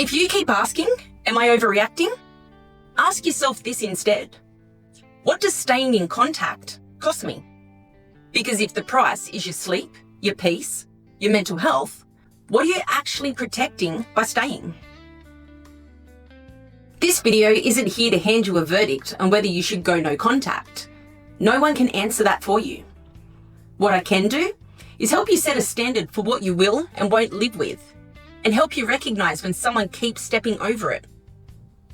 If you keep asking, am I overreacting? Ask yourself this instead. What does staying in contact cost me? Because if the price is your sleep, your peace, your mental health, what are you actually protecting by staying? This video isn't here to hand you a verdict on whether you should go no contact. No one can answer that for you. What I can do is help you set a standard for what you will and won't live with, and help you recognize when someone keeps stepping over it.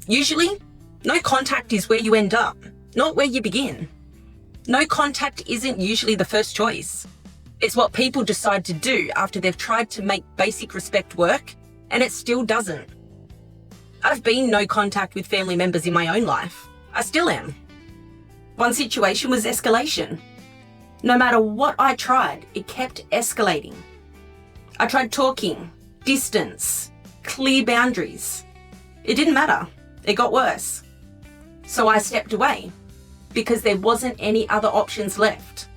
Usually, no contact is where you end up, not where you begin. No contact isn't usually the first choice. It's what people decide to do after they've tried to make basic respect work, and it still doesn't. I've been no contact with family members in my own life. I still am. One situation was escalation. No matter what I tried, it kept escalating. I tried talking, distance, clear boundaries. It didn't matter. It got worse. So I stepped away because there wasn't any other options left.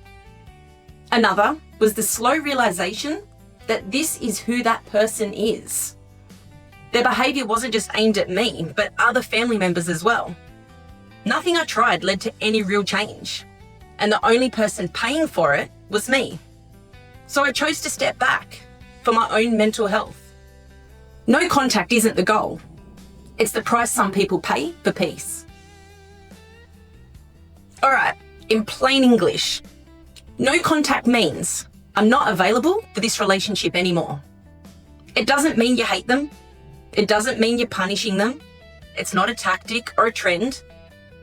Another was the slow realization that this is who that person is. Their behavior wasn't just aimed at me, but other family members as well. Nothing I tried led to any real change, and the only person paying for it was me. So I chose to step back for my own mental health. No contact isn't the goal. It's the price some people pay for peace. All right, in plain English, no contact means I'm not available for this relationship anymore. It doesn't mean you hate them. It doesn't mean you're punishing them. It's not a tactic or a trend,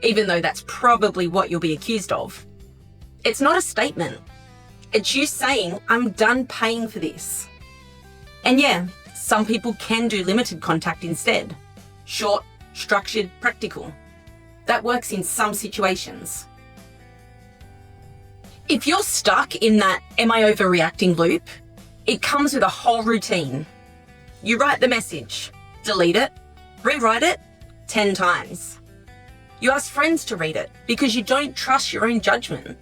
even though that's probably what you'll be accused of. It's not a statement. It's you saying, I'm done paying for this. And yeah, some people can do limited contact instead. Short, structured, practical. That works in some situations. If you're stuck in that am I overreacting loop, it comes with a whole routine. You write the message, delete it, rewrite it 10 times. You ask friends to read it because you don't trust your own judgment.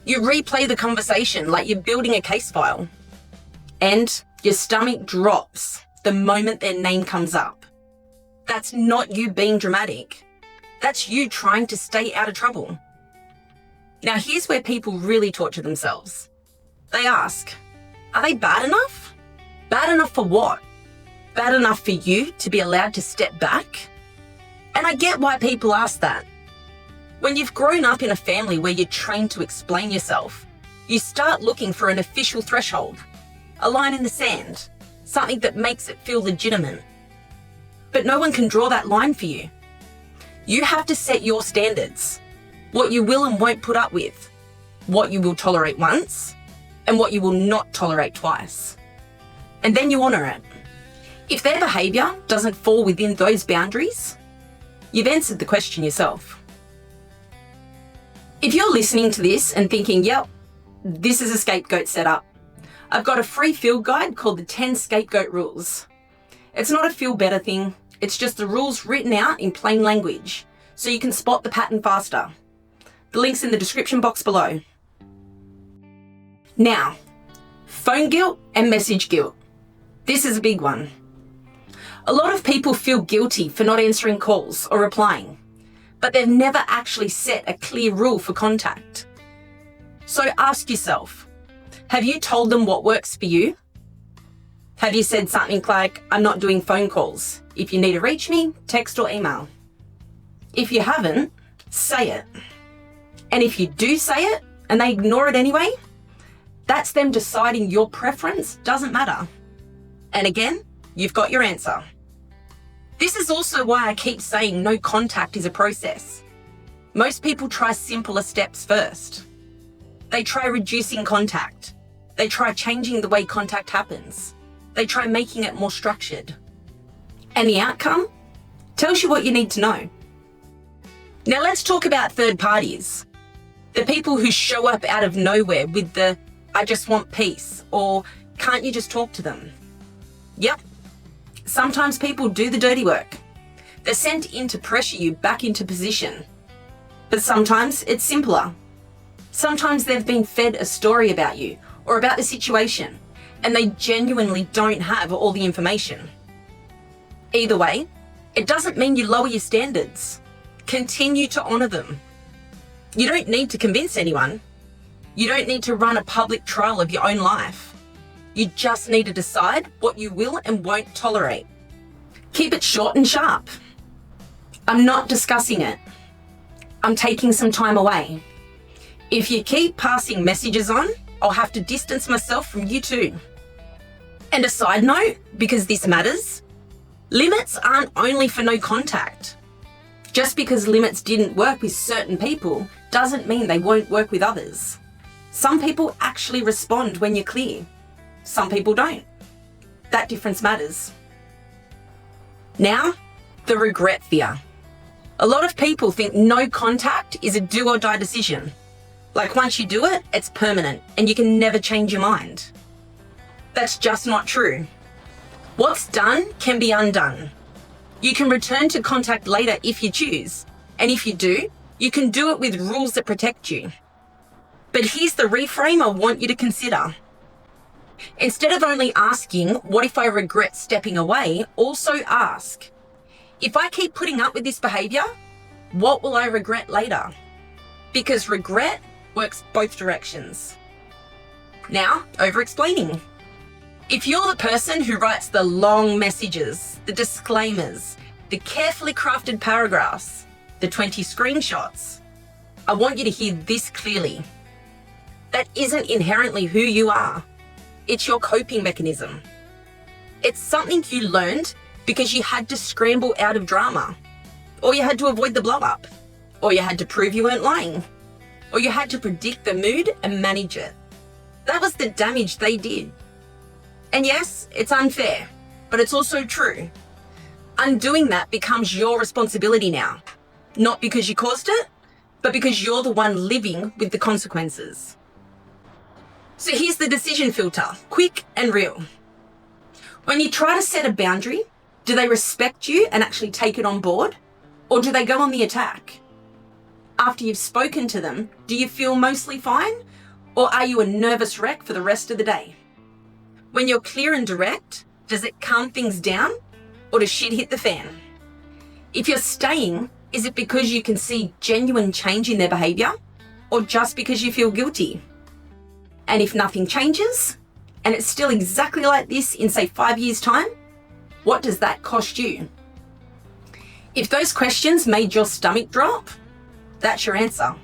You replay the conversation like you're building a case file. And your stomach drops the moment their name comes up. That's not you being dramatic. That's you trying to stay out of trouble. Now here's where people really torture themselves. They ask, are they bad enough? Bad enough for what? Bad enough for you to be allowed to step back? And I get why people ask that. When you've grown up in a family where you're trained to explain yourself, you start looking for an official threshold, a line in the sand, something that makes it feel legitimate. But no one can draw that line for you. You have to set your standards, what you will and won't put up with, what you will tolerate once, and what you will not tolerate twice. And then you honour it. If their behaviour doesn't fall within those boundaries, you've answered the question yourself. If you're listening to this and thinking, yep, this is a scapegoat setup, I've got a free field guide called the 10 Scapegoat Rules. It's not a feel better thing, it's just the rules written out in plain language, so you can spot the pattern faster. The link's in the description box below. Now, phone guilt and message guilt. This is a big one. A lot of people feel guilty for not answering calls or replying, but they've never actually set a clear rule for contact. So ask yourself, have you told them what works for you? Have you said something like, I'm not doing phone calls. If you need to reach me, text or email. If you haven't, say it. And if you do say it and they ignore it anyway, that's them deciding your preference doesn't matter. And again, you've got your answer. This is also why I keep saying no contact is a process. Most people try simpler steps first. They try reducing contact. They try changing the way contact happens. They try making it more structured. And the outcome tells you what you need to know. Now let's talk about third parties. The people who show up out of nowhere with the, I just want peace, or can't you just talk to them? Yep. Sometimes people do the dirty work. They're sent in to pressure you back into position. But sometimes it's simpler. Sometimes they've been fed a story about you or about the situation, and they genuinely don't have all the information. Either way, it doesn't mean you lower your standards. Continue to honour them. You don't need to convince anyone. You don't need to run a public trial of your own life. You just need to decide what you will and won't tolerate. Keep it short and sharp. I'm not discussing it. I'm taking some time away. If you keep passing messages on, I'll have to distance myself from you too. And a side note, because this matters, limits aren't only for no contact. Just because limits didn't work with certain people doesn't mean they won't work with others. Some people actually respond when you're clear. Some people don't. That difference matters. Now, the regret fear. A lot of people think no contact is a do or die decision. Like once you do it, it's permanent and you can never change your mind. That's just not true. What's done can be undone. You can return to contact later if you choose. And if you do, you can do it with rules that protect you. But here's the reframe I want you to consider. Instead of only asking, what if I regret stepping away, also ask, if I keep putting up with this behavior, what will I regret later? Because regret works both directions. Now, over-explaining. If you're the person who writes the long messages, the disclaimers, the carefully crafted paragraphs, the 20 screenshots, I want you to hear this clearly. That isn't inherently who you are. It's your coping mechanism. It's something you learned because you had to scramble out of drama, or you had to avoid the blow-up, or you had to prove you weren't lying, or you had to predict the mood and manage it. That was the damage they did. And yes, it's unfair, but it's also true. Undoing that becomes your responsibility now, not because you caused it, but because you're the one living with the consequences. So here's the decision filter, quick and real. When you try to set a boundary, do they respect you and actually take it on board? Or do they go on the attack? After you've spoken to them, do you feel mostly fine? Or are you a nervous wreck for the rest of the day? When you're clear and direct, does it calm things down? Or does shit hit the fan? If you're staying, is it because you can see genuine change in their behavior? Or just because you feel guilty? And if nothing changes, and it's still exactly like this in say 5 years' time, what does that cost you? If those questions made your stomach drop, that's your answer.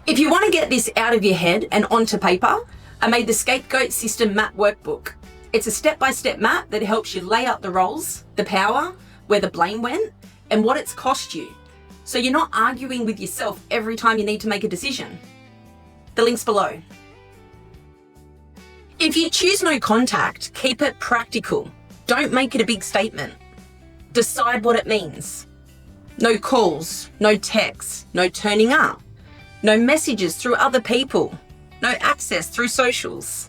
If you want to get this out of your head and onto paper, I made the Scapegoat System Map Workbook. It's a step-by-step map that helps you lay out the roles, the power, where the blame went, and what it's cost you. So you're not arguing with yourself every time you need to make a decision. The link's below. If you choose no contact, keep it practical. Don't make it a big statement. Decide what it means. No calls, no texts, no turning up, no messages through other people, no access through socials.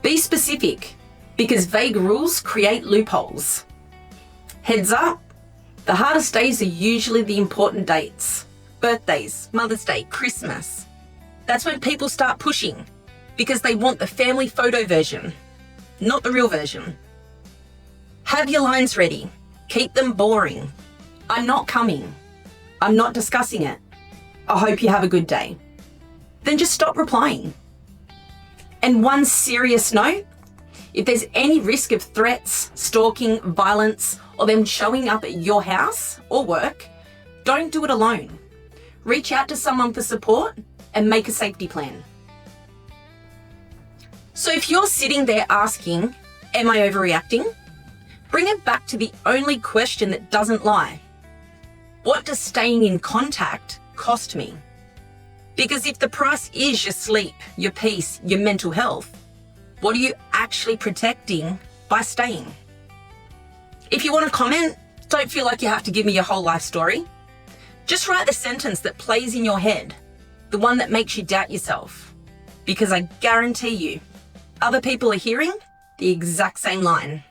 Be specific, because vague rules create loopholes. Heads up, the hardest days are usually the important dates. Birthdays, Mother's Day, Christmas. That's when people start pushing, because they want the family photo version, not the real version. Have your lines ready. Keep them boring. I'm not coming. I'm not discussing it. I hope you have a good day. Then just stop replying. And one serious note, if there's any risk of threats, stalking, violence, or them showing up at your house or work, don't do it alone. Reach out to someone for support and make a safety plan. So if you're sitting there asking, am I overreacting? Bring it back to the only question that doesn't lie. What does staying in contact cost me? Because if the price is your sleep, your peace, your mental health, what are you actually protecting by staying? If you want to comment, don't feel like you have to give me your whole life story. Just write the sentence that plays in your head, the one that makes you doubt yourself. Because I guarantee you, other people are hearing the exact same line.